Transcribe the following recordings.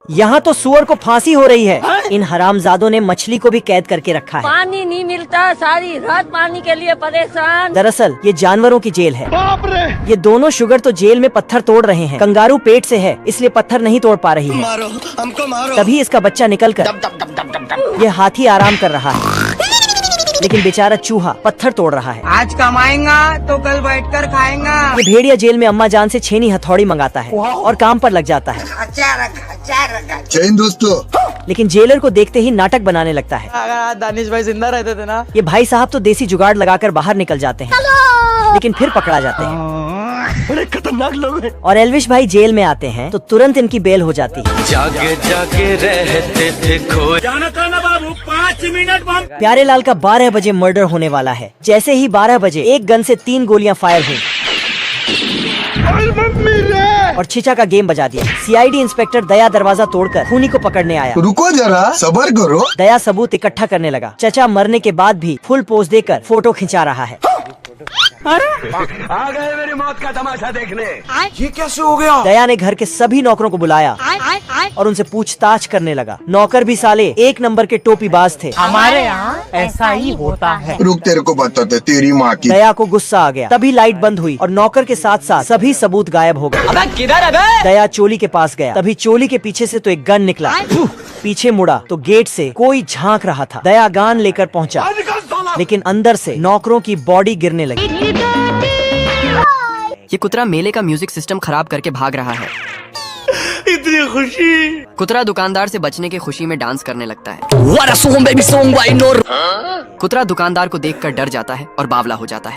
यहाँ तो सुअर को फांसी हो रही है। इन हरामजादों ने मछली को भी कैद करके रखा है। पानी नहीं मिलता, सारी रात पानी के लिए परेशान। दरअसल ये जानवरों की जेल है। बाप रे! ये दोनों शुगर तो जेल में पत्थर तोड़ रहे हैं। कंगारू पेट से है इसलिए पत्थर नहीं तोड़ पा रही है। मारो, हमको मारो। तभी इसका बच्चा निकलकर ये हाथी आराम कर रहा है, लेकिन बेचारा चूहा पत्थर तोड़ रहा है। आज कमाएगा तो कल बैठकर खाएगा। ये भेड़िया जेल में अम्मा जान से छेनी हथौड़ी मंगाता है और काम पर लग जाता है। जय हिंद दोस्तों। लेकिन जेलर को देखते ही नाटक बनाने लगता है। अगर आज दानिश भाई जिंदा रहते थे ना। ये भाई साहब तो देसी जुगाड़ लगाकर बाहर निकल जाते हैं, लेकिन फिर पकड़ा जाते हैं। बड़े खतरनाक लोग हैं। और एल्विश भाई जेल में आते हैं तो तुरंत इनकी बेल हो जाती है। जागे जागे रहते थे खो। जाना था ना बाबू, 5 मिनट बाद। प्यारे लाल का 12 बजे मर्डर होने वाला है। जैसे ही 12 बजे एक गन से 3 गोलियां फायर हुई और छिचा का गेम बजा दिया। सीआईडी इंस्पेक्टर दया दरवाजा तोड़कर खूनी को पकड़ने आया। रुको जरा, सबर करो। दया सबूत इकट्ठा करने लगा। चचा मरने के बाद भी फुल पोज देकर फोटो खिंचा रहा है। आ गए मेरी मौत का तमाशा देखने। ये कैसे हो गया? दया ने घर के सभी नौकरों को बुलाया और उनसे पूछताछ करने लगा। नौकर भी साले 1 नंबर के टोपीबाज थे। हमारे यहाँ ऐसा ही होता है। रुक, तेरे को बताते तेरी माँ की। दया को गुस्सा आ गया। तभी लाइट बंद हुई और नौकर के साथ साथ सभी सबूत गायब हो गए। अबे किधर है बे? दया चोली के पास गया। तभी चोली के पीछे से तो एक गन निकला। पीछे मुड़ा तो गेट से कोई झांक रहा था। दया गन लेकर पहुंचा, लेकिन अंदर से नौकरों की बॉडी गिरने लगी। ये कुतरा मेले का म्यूजिक सिस्टम खराब करके भाग रहा है। इतनी खुशी। कुतरा दुकानदार से बचने की खुशी में डांस करने लगता है। कुतरा दुकानदार को देखकर डर जाता है और बावला हो जाता है।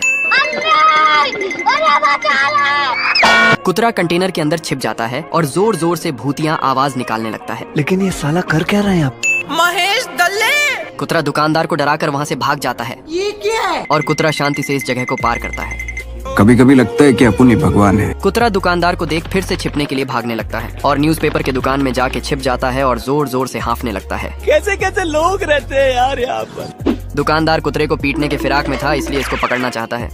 कुतरा कंटेनर के अंदर छिप जाता है और जोर जोर से भूतियां आवाज निकालने लगता है। लेकिन ये साला कर क्या रहे हैं आप? महेश दल्ले। कुतरा दुकानदार को डराकर वहाँ से भाग जाता है। ये क्या है? और कुतरा शांति से इस जगह को पार करता है। कभी कभी लगता है कि अपन ही भगवान है। कुतरा दुकानदार को देख फिर से छिपने के लिए भागने लगता है और न्यूज़पेपर के दुकान में जाके छिप जाता है और जोर जोर से हाँफने लगता है। कैसे कैसे लोग रहते हैं यार यहाँ पर। दुकानदार कुतरे को पीटने के फिराक में था, इसलिए इसको पकड़ना चाहता है।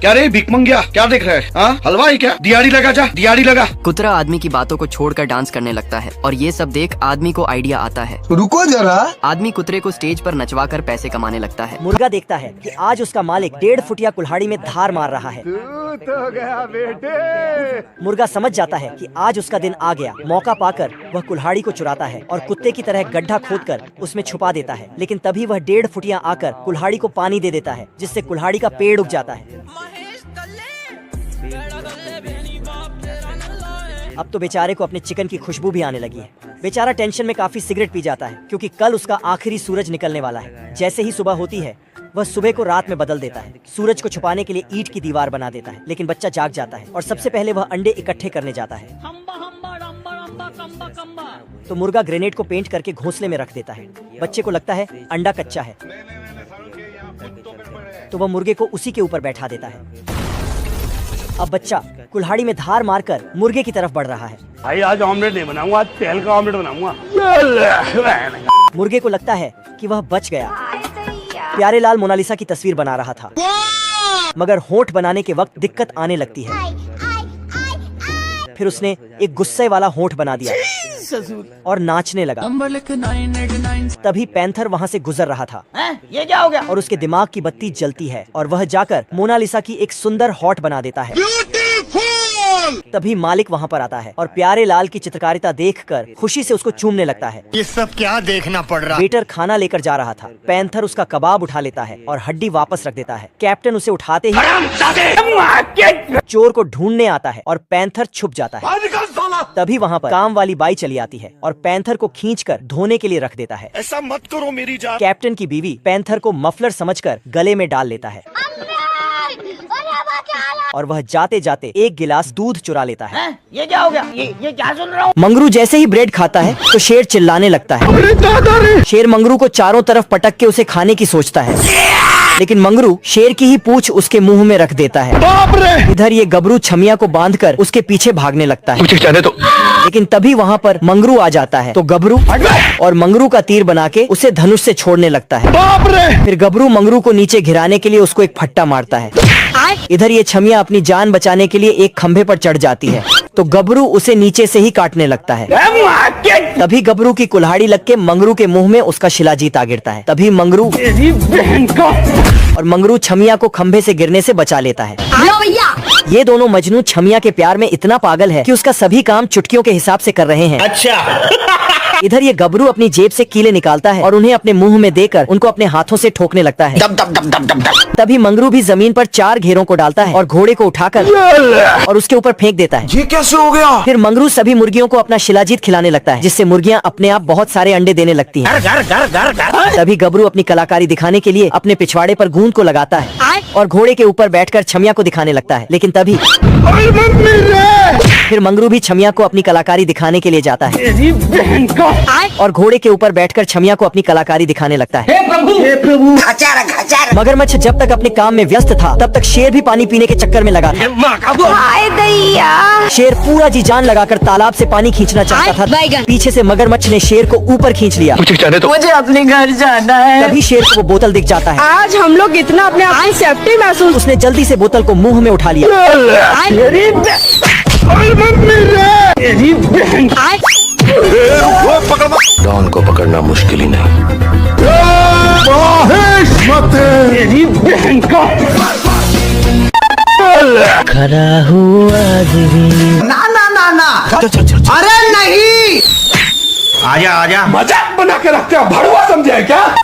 क्या रे भिख मंगिया, क्या देख रहे हैं? हलवा ही क्या? दिहाड़ी लगा जा, दिहाड़ी लगा। कुतरा आदमी की बातों को छोड़कर डांस करने लगता है और ये सब देख आदमी को आइडिया आता है। रुको जरा। आदमी कुतरे को स्टेज पर नचवाकर पैसे कमाने लगता है। मुर्गा देखता है कि आज उसका मालिक 1.5 फुटिया कुल्हाड़ी में धार मार रहा है। तो गया बेटे। मुर्गा समझ जाता है कि आज उसका दिन आ गया। मौका पाकर वह कुल्हाड़ी को चुराता है और कुत्ते की तरह गड्ढा खोदकर उसमें छुपा देता है। लेकिन तभी वह 1.5 फुटिया आकर कुल्हाड़ी को पानी दे देता है, जिससे कुल्हाड़ी का पेड़ उग जाता है। अब तो बेचारे को अपने चिकन की खुशबू भी आने लगी है। बेचारा टेंशन में काफी सिगरेट पी जाता है, क्योंकि कल उसका आखिरी सूरज निकलने वाला है। जैसे ही सुबह होती है वह सुबह को रात में बदल देता है। सूरज को छुपाने के लिए ईंट की दीवार बना देता है, लेकिन बच्चा जाग जाता है और सबसे पहले वह अंडे इकट्ठे करने जाता है। तो मुर्गा ग्रेनेड को पेंट करके घोंसले में रख देता है। बच्चे को लगता है अंडा कच्चा है, तो वह मुर्गे को उसी के ऊपर बैठा देता है। अब बच्चा कुल्हाड़ी में धार मारकर मुर्गे की तरफ बढ़ रहा है। भाई आज ऑमलेट नहीं बनाऊंगा, आज तेल का ऑमलेट बनाऊंगा। मुर्गे को लगता है कि वह बच गया। प्यारे लाल मोनालिसा की तस्वीर बना रहा था, मगर होंठ बनाने के वक्त दिक्कत आने लगती है। फिर उसने एक गुस्से वाला होंठ बना दिया और नाचने लगा। तभी पैंथर वहाँ से गुजर रहा था। ये क्या हो गया? और उसके दिमाग की बत्ती जलती है और वह जाकर मोनालिसा की एक सुंदर हॉट बना देता है। तभी मालिक वहाँ पर आता है और प्यारे लाल की चित्रकारिता देखकर खुशी से उसको चूमने लगता है। ये सब क्या देखना पड़ रहा? वेटर खाना लेकर जा रहा था। पैंथर उसका कबाब उठा लेता है और हड्डी वापस रख देता है। कैप्टन उसे उठाते ही चोर को ढूंढने आता है और पैंथर छुप जाता है। तभी वहाँ पर काम वाली बाई चली आती है और पैंथर को खींचकर धोने के लिए रख देता है। ऐसा मत करो मेरी जान। कैप्टन की बीवी पैंथर को मफलर समझकर गले में डाल लेता है और वह जाते जाते एक गिलास दूध चुरा लेता है। ये क्या हो गया? ये क्या सुन रहा हूँ? मंगरू जैसे ही ब्रेड खाता है तो शेर चिल्लाने लगता है। शेर मंगरू को चारों तरफ पटक के उसे खाने की सोचता है, लेकिन मंगरू शेर की ही पूंछ उसके मुंह में रख देता है। बाप रे! इधर ये गबरू छमिया को बांधकर उसके पीछे भागने लगता है। मुझे जाने दो। लेकिन तभी वहाँ पर मंगरू आ जाता है तो गबरू और मंगरू का तीर बना के उसे धनुष से छोड़ने लगता है। बाप रे! फिर गबरू मंगरू को नीचे गिराने के लिए उसको एक फट्टा मारता है। इधर ये छमिया अपनी जान बचाने के लिए एक खंभे पर चढ़ जाती है तो गबरू उसे नीचे से ही काटने लगता है। तभी गबरू की कुल्हाड़ी लग के मंगरू के मुंह में उसका शिलाजीत आ गिरता है। तभी मंगरू और मंगरू छमिया को खंभे से गिरने से बचा लेता है। ये दोनों मजनू छमिया के प्यार में इतना पागल है कि उसका सभी काम चुटकियों के हिसाब से कर रहे हैं। अच्छा। इधर ये गबरू अपनी जेब से कीले निकालता है और उन्हें अपने मुंह में देकर उनको अपने हाथों से ठोकने लगता है। तभी मंगरू भी जमीन पर 4 घेरों को डालता है और घोड़े को उठाकर और उसके ऊपर फेंक देता है। ये कैसे हो गया? फिर मंगरू सभी मुर्गियों को अपना शिलाजीत खिलाने लगता है जिससे मुर्गियां अपने आप बहुत सारे अंडे देने लगती हैं। तभी गबरू अपनी कलाकारी दिखाने के लिए अपने पिछवाड़े पर गूंद को लगाता है और घोड़े के ऊपर बैठकर छमिया को दिखाने लगता है। लेकिन तभी फिर मंगरू भी छमिया को अपनी कलाकारी दिखाने के लिए जाता है और घोड़े के ऊपर बैठकर छमिया को अपनी कलाकारी दिखाने लगता है। हे प्रभु। मगरमच्छ जब तक अपने काम में व्यस्त था तब तक शेर भी पानी पीने के चक्कर में लगा था। शेर पूरा जी जान लगाकर तालाब से पानी खींचना चाहता था। पीछे से मगरमच्छ ने शेर को ऊपर खींच लिया। मुझे अपने घर जाना है। तभी शेर को वो बोतल दिख जाता है। आज हम लोग इतना अपने आप की सेफ्टी महसूस। उसने जल्दी से बोतल को मुंह में उठा लिया। डॉन को पकड़ना मुश्किल ही नहीं। खड़ा हुआ ना। अरे नहीं। आजा। मजाक बना के रखते हो, भड़वा समझे है क्या?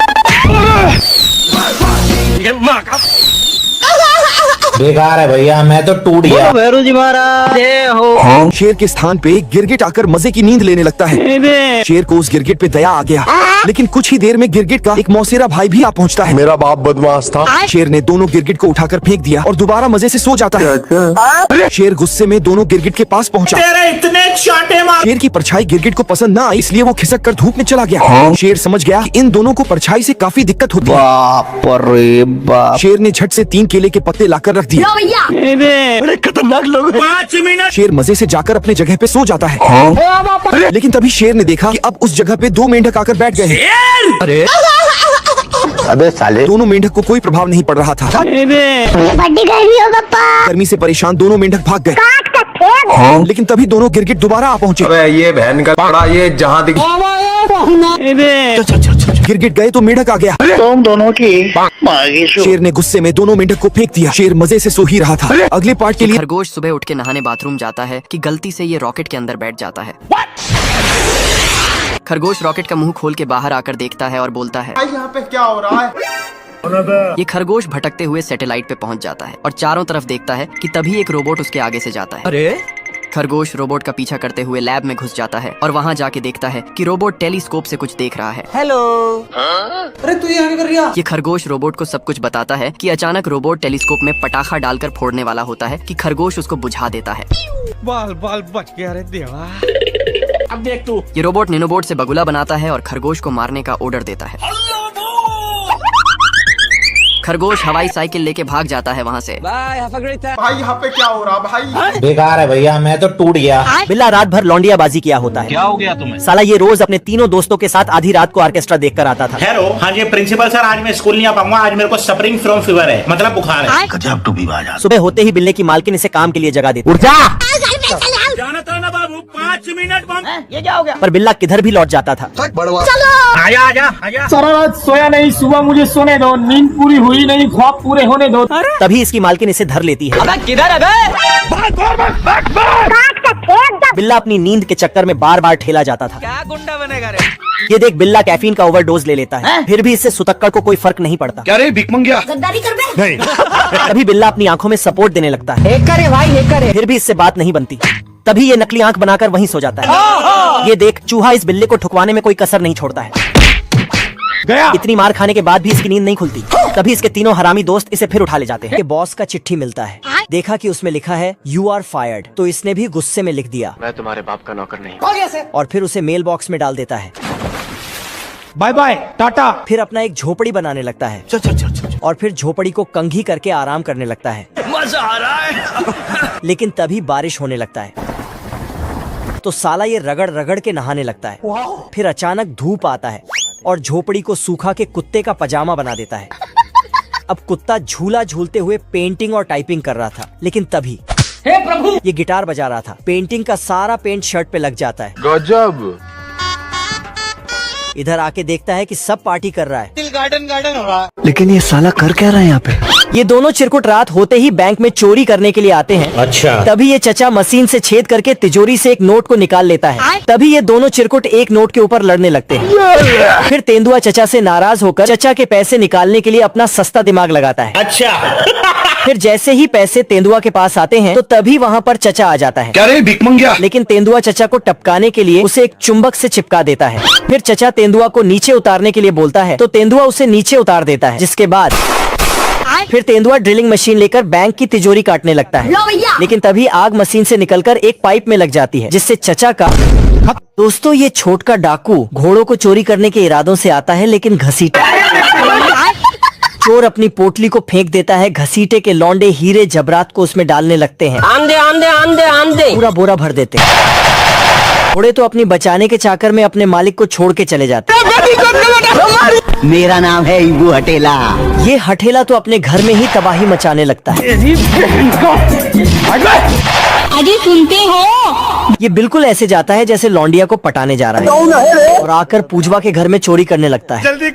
बेकार है भैया, मैं तो टूट गया। भैरू जी महाराज। शेर के स्थान पे गिरगिट आकर मजे की नींद लेने लगता है। शेर को उस गिरगिट पे दया आ गया, लेकिन कुछ ही देर में गिरगिट का एक मौसेरा भाई भी आ पहुंचता है। मेरा बाप बदमाश था। शेर ने दोनों गिरगिट को उठाकर फेंक दिया और दोबारा मजे से सो जाता है। शेर गुस्से में दोनों गिरगिट के पास पहुंचा। इतने चाटे मार। शेर की परछाई गिरगिट को पसंद ना आई, इसलिए वो खिसक कर धूप में चला गया। शेर समझ गया कि इन दोनों को परछाई से काफी दिक्कत होती है। बाप रे बाप। शेर ने झट से 3 केले के पत्ते लाकर रख दिए। बड़े खतरनाक लोग हैं। 5 मिनट। शेर मजे से जाकर अपने जगह पे सो जाता है। लेकिन तभी शेर ने देखा कि अब उस जगह पे 2 मेंढक आकर बैठ गए हैं। अरे अबे साले। दोनों मेंढक को कोई प्रभाव नहीं पड़ रहा था। गर्मी से परेशान दोनों मेंढक भाग गए। लेकिन तभी दोनों गिरगिट दोबारा आ पहुंचे। ये बहन का पाड़ा, ये जहाँ दिख गिरगिट गए तो मेंढक आ गया। तुम दोनों की शेर ने गुस्से में दोनों मेंढक को फेंक दिया। शेर मजे से सो ही रहा था। अगले पार्ट के लिए खरगोश सुबह उठ के नहाने बाथरूम जाता है कि गलती से ये रॉकेट के अंदर बैठ जाता है। खरगोश रॉकेट का मुंह खोल के बाहर आकर देखता है और बोलता है, यहाँ पे क्या हो रहा है? ये खरगोश भटकते हुए सैटेलाइट पे पहुंच जाता है और चारों तरफ देखता है कि तभी एक रोबोट उसके आगे से जाता है। अरे खरगोश रोबोट का पीछा करते हुए लैब में घुस जाता है और वहाँ जाके देखता है कि रोबोट टेलीस्कोप से कुछ देख रहा है। हेलो। अरे तू यहाँ क्या कर रही है? ये खरगोश रोबोट को सब कुछ बताता है कि अचानक रोबोट टेलीस्कोप में पटाखा डालकर फोड़ने वाला होता है कि खरगोश उसको बुझा देता है। बाल बच गया रे देवा। अब देख तू। ये रोबोट निनोबोट से बगुला बनाता है और खरगोश को मारने का ऑर्डर देता है। खरगोश हवाई साइकिल लेके भाग जाता है वहाँ से। Bye, have a great time. भाई यहाँ पे क्या हो रहा भाई? बेकार है भैया, मैं तो टूट गया। बिल्ला रात भर लौंडियाबाजी किया होता है। क्या हो गया तुम्हें? साला ये रोज अपने तीनों दोस्तों के साथ आधी रात को ऑर्केस्ट्रा देखकर आता था। हेलो, हाँ जी प्रिंसिपल सर, आज मैं स्कूल नहीं आ पाऊंगा। आज मेरे को सफरिंग फ्रॉम फीवर है, मतलब बुखार है। गजब टू भी बाजा। सुबह होते ही बिल्ले की मालकिन इसे काम के लिए जगा देती। जाना था ना बाबू, 5 मिनट बंद। ये क्या हो गया? पर बिल्ला किधर भी लौट जाता था। आजा। सारा रात सोया नहीं, सुबह मुझे सोने दो। नींद पूरी हुई नहीं, ख्वाब पूरे होने दो। तभी इसकी मालकिन इसे धर लेती है। अबे किधर है बे? बिल्ला अपनी नींद के चक्कर में बार बार ठेला जाता था। क्या गुंडा बनेगा रे? ये देख बिल्ला कैफीन का ओवरडोज ले लेता है। फिर भी इससे सुतक्कड़ को कोई फर्क नहीं पड़ता। क्या रे भिख मंगिया? नहीं। तभी बिल्ला अपनी आंखों में सपोर्ट देने लगता है। एक करे भाई, एक करे। फिर भी इससे बात नहीं बनती। तभी ये नकली आंख बनाकर वहीं सो जाता है। ये देख चूहा इस बिल्ले को ठुकवाने में कोई कसर नहीं छोड़ता है। गया। इतनी मार खाने के बाद भी इसकी नींद नहीं खुलती। तभी इसके तीनों हरामी दोस्त इसे फिर उठा ले जाते हैं। बॉस का चिट्ठी मिलता है। देखा कि उसमें लिखा है यू आर फायर्ड, तो इसने भी गुस्से में लिख दिया मैं तुम्हारे बाप का नौकर नहीं। और फिर उसे मेल बॉक्स में डाल देता है। Bye bye tata. फिर अपना एक झोपड़ी बनाने लगता है। और फिर झोपड़ी को कंघी करके आराम करने लगता है। मजा आ रहा है। लेकिन तभी बारिश होने लगता है तो साला ये रगड़ रगड़ के नहाने लगता है। फिर अचानक धूप आता है और झोपड़ी को सूखा के कुत्ते का पजामा बना देता है। अब कुत्ता झूला झूलते हुए पेंटिंग और टाइपिंग कर रहा था, लेकिन तभी हे प्रभु, ये गिटार बजा रहा था। पेंटिंग का सारा पेंट शर्ट पे लग जाता है। गजब। इधर आके देखता है कि सब पार्टी कर रहा है। गार्डन हो रहा। लेकिन ये साला कर क्या रहा है यहाँ पे? ये दोनों चिरकुट रात होते ही बैंक में चोरी करने के लिए आते हैं। अच्छा। तभी ये चचा मशीन से छेद करके तिजोरी से एक नोट को निकाल लेता है। तभी ये दोनों चिरकुट एक नोट के ऊपर लड़ने लगते हैं। फिर तेंदुआ चचा से नाराज होकर चचा के पैसे निकालने के लिए अपना सस्ता दिमाग लगाता है। अच्छा। फिर जैसे ही पैसे तेंदुआ के पास आते हैं तो तभी वहाँ पर चचा आ जाता है। क्या रे भिख मंगिया? लेकिन तेंदुआ चचा को टपकाने के लिए उसे एक चुंबक से चिपका देता है। फिर चचा तेंदुआ को नीचे उतारने के लिए बोलता है तो तेंदुआ उसे नीचे उतार देता है, जिसके बाद फिर तेंदुआ ड्रिलिंग मशीन लेकर बैंक की तिजोरी काटने लगता है। लेकिन तभी आग मशीन से निकलकर एक पाइप में लग जाती है, जिससे चचा का दोस्तों ये छोटका डाकू घोड़ों को चोरी करने के इरादों से आता है, लेकिन घसीटा चोर अपनी पोटली को फेंक देता है। घसीटे के लौंडे हीरे जबरात को उसमें डालने लगते हैं। आंधे आंधे आंधे आंधे पूरा बोरा भर देते हैं। घोड़े तो अपनी बचाने के चाकर में अपने मालिक को छोड़ के चले जाते हैं। मेरा नाम है इबू हटेला। ये हठेला तो अपने घर में ही तबाही मचाने लगता है। अजी सुनते हो? ये बिल्कुल ऐसे जाता है जैसे लौंडिया को पटाने जा रहा है और आकर पूजवा के घर में चोरी करने लगता है। जल्दी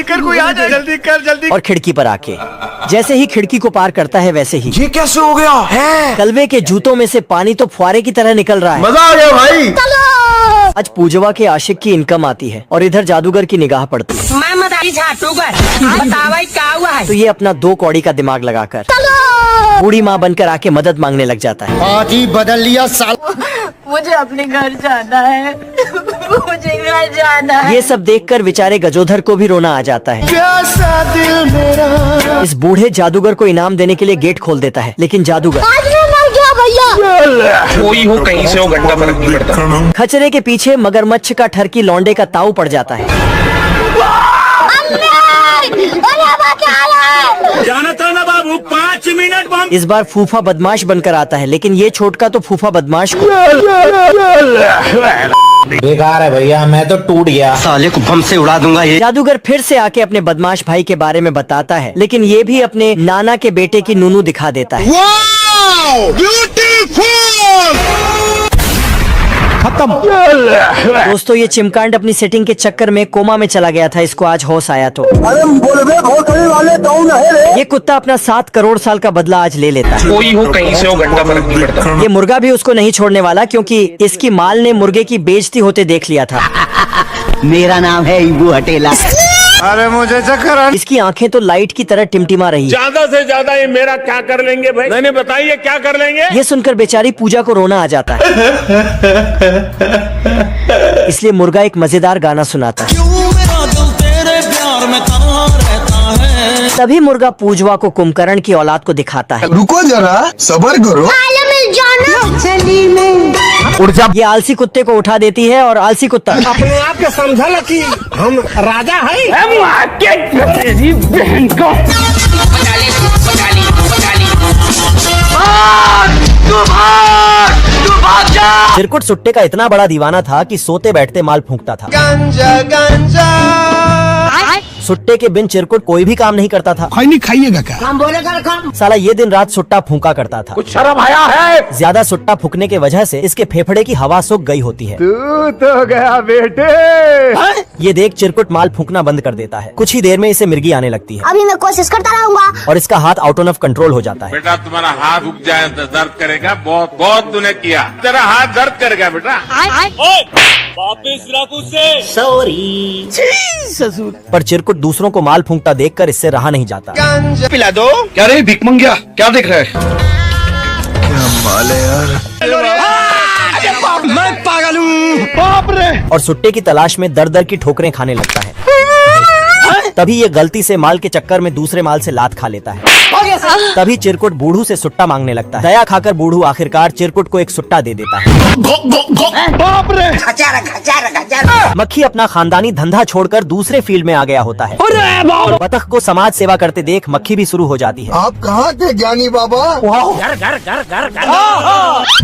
कर कोई आ जाए। जल्दी। और खिड़की पर आके जैसे ही खिड़की को पार करता है वैसे ही ये कैसे हो गया है? कलवे के जूतों में से पानी तो फुहारे की तरह निकल रहा है। मजा आ गया भाई। आज पूजवा के आशिक की इनकम आती है और इधर जादूगर की निगाह पड़ती है। मैं मदारी बतावा क्या हुआ है? तो ये अपना 2 कौड़ी का दिमाग लगाकर बूढ़ी माँ बनकर आके मदद मांगने लग जाता है। आज ही बदल लिया साल। मुझे अपने घर जाना है। मुझे घर जाना है। ये सब देखकर बेचारे गजोधर को भी रोना आ जाता है। दिल मेरा। इस बूढ़े जादूगर को इनाम देने के लिए गेट खोल देता है, लेकिन जादूगर कोई हो कहीं से हो घंटा फर्क नहीं पड़ता। खचरे के पीछे मगरमच्छ का ठरकी लौंडे का ताऊ पड़ जाता है। जाना था ना बाबू, 5 मिनट बम। इस बार फूफा बदमाश बनकर आता है, लेकिन ये छोटका तो फूफा बदमाश को बेकार है भैया, मैं तो टूट गया। साले को बम से उड़ा दूंगा ये। जादूगर फिर से आके अपने बदमाश भाई के बारे में बताता है, लेकिन ये भी अपने नाना के बेटे की नूनू दिखा देता है। खत्म। दोस्तों ये चिमकांड अपनी सेटिंग के चक्कर में कोमा में चला गया था, इसको आज होश आया तो ये कुत्ता अपना 7 करोड़ साल का बदला आज ले लेता है। कोई हो कहीं से हो घंटा फर्क नहीं पड़ता। ये मुर्गा भी उसको नहीं छोड़ने वाला, क्योंकि इसकी माल ने मुर्गे की बेइज्जती होते देख लिया था। मेरा नाम है इबू हटेला। अरे मुझे चक्कर। इसकी आंखें तो लाइट की तरह टिमटिमा रही है। ज्यादा से ज्यादा ये मेरा क्या कर लेंगे भाई? मैंने बताइए क्या कर लेंगे? ये सुनकर बेचारी पूजा को रोना आ जाता है। इसलिए मुर्गा एक मजेदार गाना सुनाता है। तभी मुर्गा पूजवा को कुंभकर्ण की औलाद को दिखाता है। रुको जरा, सबर करो। उड़ जा। ये आलसी कुत्ते को उठा देती है और आलसी कुत्ता अपने आप के समझा कि हम राजा हैं। चिरकुट सुट्टे का इतना बड़ा दीवाना था कि सोते बैठते माल फूंकता था। सुट्टे के बिन चिरकुट कोई भी काम नहीं करता था। नहीं खाइएगा क्या? हम बोलेगा काम। साला ये दिन रात सुट्टा फूंका करता था। कुछ शर्म आया है? ज्यादा सुट्टा फूकने की वजह से इसके फेफड़े की हवा सूख गई होती है। तू तो गया बेटे। ये देख चिरकुट माल फूंकना बंद कर देता है। कुछ ही देर में इसे मिर्गी आने लगती है। अभी मैं कोशिश करता रहूंगा। और इसका हाथ आउट ऑफ कंट्रोल हो जाता है। बेटा तुम्हारा हाथ रुक जाए तो दर्द करेगा। बहुत बहुत तूने किया, तेरा हाथ दर्द करेगा बेटा। वापिस रख उसे। सॉरी। पर चिरकुट दूसरों को माल फूंकता देखकर इससे रहा नहीं जाता। पिला दो। क्या रे भिख मंगिया? क्या देख रहा है? क्या माल है यार। मैं पागल हूँ। बाप रे। और सुट्टे की तलाश में दर दर की ठोकरें खाने लगता है। तभी ये गलती से माल के चक्कर में दूसरे माल से लात खा लेता है। तभी चिरकुट बूढ़ू से सुट्टा मांगने लगता है। दया खाकर बूढ़ू आखिरकार चिरकुट को एक सुट्टा दे देता है। बाप रे। मक्खी अपना खानदानी धंधा छोड़कर दूसरे फील्ड में आ गया होता है। बतख को समाज सेवा करते देख मक्खी भी शुरू हो जाती है। आप कहाँ थे ज्ञानी बाबा?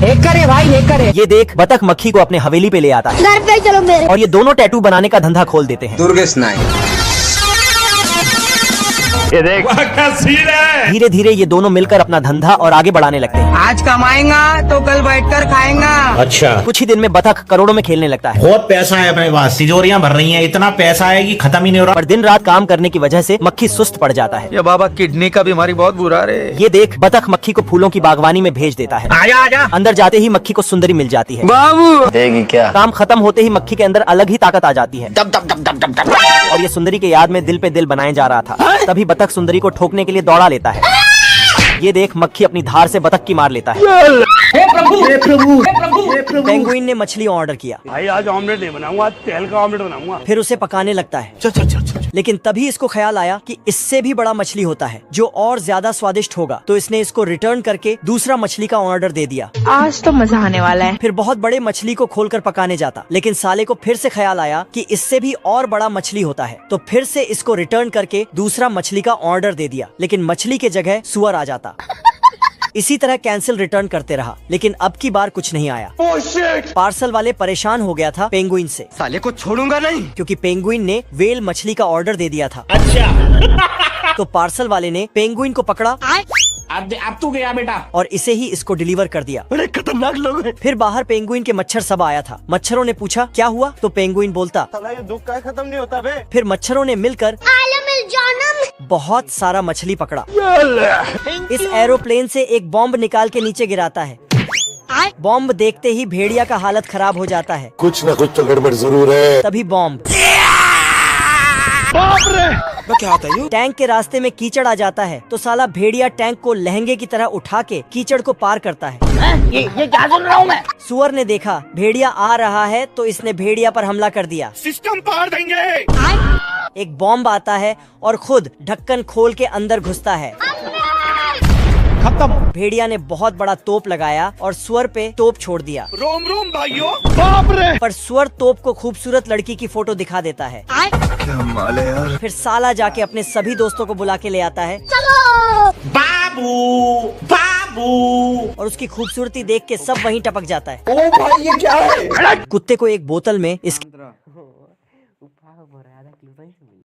एक करे भाई, एक करे। ये देख बतख मक्खी को अपने हवेली पे ले आता है। घर पे चलो मेरे। और ये दोनों टैटू बनाने का धंधा खोल देते हैं। दुर्गेश नायक। धीरे धीरे ये दोनों मिलकर अपना धंधा और आगे बढ़ाने लगते हैं। आज कमाएगा तो कल बैठकर खाएगा। अच्छा, कुछ ही दिन में बतख करोड़ों में खेलने लगता है। बहुत पैसा है अपने पास, तिजोरियां भर रही हैं, इतना पैसा है कि खत्म ही नहीं हो रहा। पर दिन रात काम करने की वजह से मक्खी सुस्त पड़ जाता है। ये बाबा किडनी का बीमारी बहुत बुरा रे। ये देख बतख मक्खी को फूलों की बागवानी में भेज देता है। आजा आजा। अंदर जाते ही मक्खी को सुंदरी मिल जाती है। बाबू देगी क्या? काम खत्म होते ही मक्खी के अंदर अलग ही ताकत आ जाती है। और ये सुंदरी के याद में दिल पे दिल बनाए जा रहा था। तभी बतख सुंदरी को ठोकने के लिए दौड़ा लेता है। ये देख मक्खी अपनी धार से बतख की मार लेता है। पेंगुइन ने मछली ऑर्डर किया। भाई आज ऑमलेट नहीं बनाऊंगा, आज तेल का ऑमलेट बनाऊंगा। फिर उसे पकाने लगता है। लेकिन तभी इसको ख्याल आया कि इससे भी बड़ा मछली होता है जो और ज्यादा स्वादिष्ट होगा, तो इसने इसको रिटर्न करके दूसरा मछली का ऑर्डर दे दिया। आज तो मजा आने वाला है। फिर बहुत बड़े मछली को खोलकर पकाने जाता, लेकिन साले को फिर से ख्याल आया कि इससे भी और बड़ा मछली होता है, तो फिर से इसको रिटर्न करके दूसरा मछली का ऑर्डर दे दिया। लेकिन मछली के जगह सुअर आ जाता। इसी तरह कैंसिल रिटर्न करते रहा, लेकिन अब की बार कुछ नहीं आया। पार्सल वाले परेशान हो गया था पेंगुइन से, साले को छोड़ूंगा नहीं। क्योंकि पेंगुइन ने वेल मछली का ऑर्डर दे दिया था। अच्छा। तो पार्सल वाले ने पेंगुइन को पकड़ा अब तू गया बेटा। और इसे ही इसको डिलीवर कर दिया। बड़े खतरनाक लोग हैं। फिर बाहर पेंगुइन के मच्छर सब आया था। मच्छरों ने पूछा क्या हुआ, तो पेंगुइन बोलता ये दुख का खत्म नहीं होता बे। फिर मच्छरों ने मिलकर बहुत सारा मछली पकड़ा। इस एरोप्लेन से एक बॉम्ब निकाल के नीचे गिराता है। बॉम्ब देखते ही भेड़िया का हालत खराब हो जाता है। कुछ न कुछ तो गड़बड़ जरूर है। तभी बॉम्ब क्या होता है? टैंक के रास्ते में कीचड़ आ जाता है, तो साला भेड़िया टैंक को लहंगे की तरह उठा के कीचड़ को पार करता है। ये क्या सुन रहा हूँ मैं? सुअर ने देखा भेड़िया आ रहा है, तो इसने भेड़िया पर हमला कर दिया। सिस्टम पार देंगे। एक बॉम्ब आता है और खुद ढक्कन खोल के अंदर घुसता है। खत्म। भेड़िया ने बहुत बड़ा तोप लगाया और सुअर पे तोप छोड़ दिया। रोम रोम भाइयों। बाप रे। पर सुअर तोप को खूबसूरत लड़की की फोटो दिखा देता है। क्या माल है यार। फिर साला जाके अपने सभी दोस्तों को बुला के ले आता है। बाबू बाबू। और उसकी खूबसूरती देख के सब वहीं टपक जाता है। ओ भाई ये क्या है? कुत्ते को एक बोतल में इसके